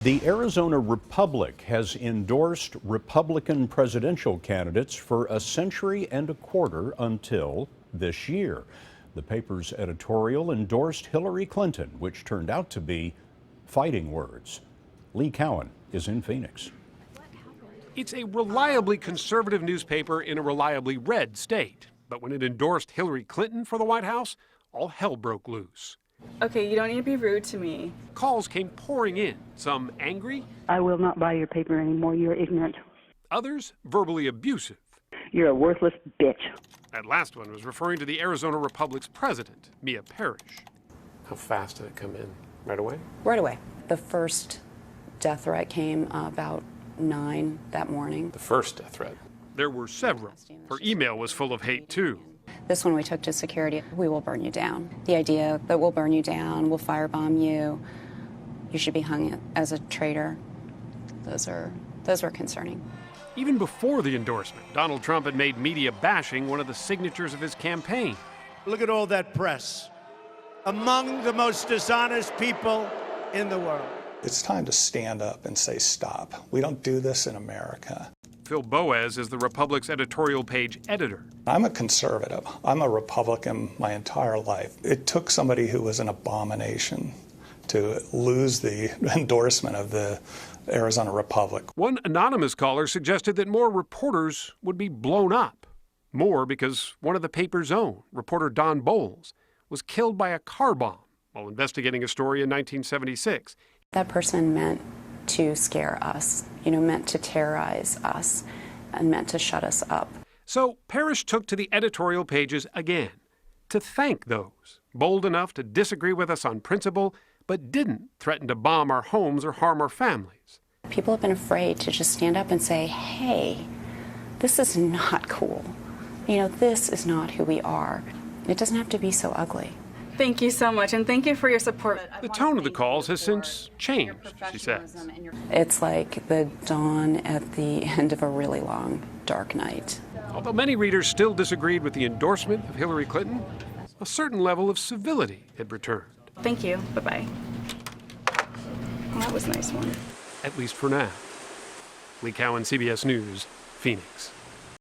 The Arizona Republic has endorsed Republican presidential candidates for a century and a quarter until this year. The paper's editorial endorsed Hillary Clinton, which turned out to be fighting words. Lee Cowan is in Phoenix. It's a reliably conservative newspaper in a reliably red state. But when it endorsed Hillary Clinton for the White House, all hell broke loose. Okay, you don't need to be rude to me. Calls came pouring in, some angry. I will not buy your paper anymore. You're ignorant. Others verbally abusive. You're a worthless bitch. That last one was referring to the Arizona Republic's president, Mia Parrish. How fast did it come in? Right away? Right away. The first death threat came about 9 that morning. The first death threat? There were several. Her email was full of hate, too. This one we took to security. We will burn you down. The idea that we'll burn you down, we'll firebomb you, you should be hung as a traitor. Those were concerning. Even before the endorsement, Donald Trump had made media bashing one of the signatures of his campaign. Look at all that press. Among the most dishonest people in the world. It's time to stand up and say stop. We don't do this in America. Phil Boaz is the Republic's editorial page editor. I'm a conservative. I'm a Republican my entire life. It took somebody who was an abomination to lose the endorsement of the Arizona Republic. One anonymous caller suggested that more reporters would be blown up. More because one of the paper's own, reporter Don Bowles, was killed by a car bomb while investigating a story in 1976. That person meant to scare us, meant to terrorize us, and meant to shut us up. So Parrish took to the editorial pages again to thank those bold enough to disagree with us on principle, but didn't threaten to bomb our homes or harm our families. People have been afraid to just stand up and say, hey, this is not cool. This is not who we are. It doesn't have to be so ugly. Thank you so much, and thank you for your support. The tone of the calls has since changed, she says. It's like the dawn at the end of a really long, dark night. Although many readers still disagreed with the endorsement of Hillary Clinton, a certain level of civility had returned. Thank you. Bye-bye. Well, that was a nice one. At least for now. Lee Cowan, CBS News, Phoenix.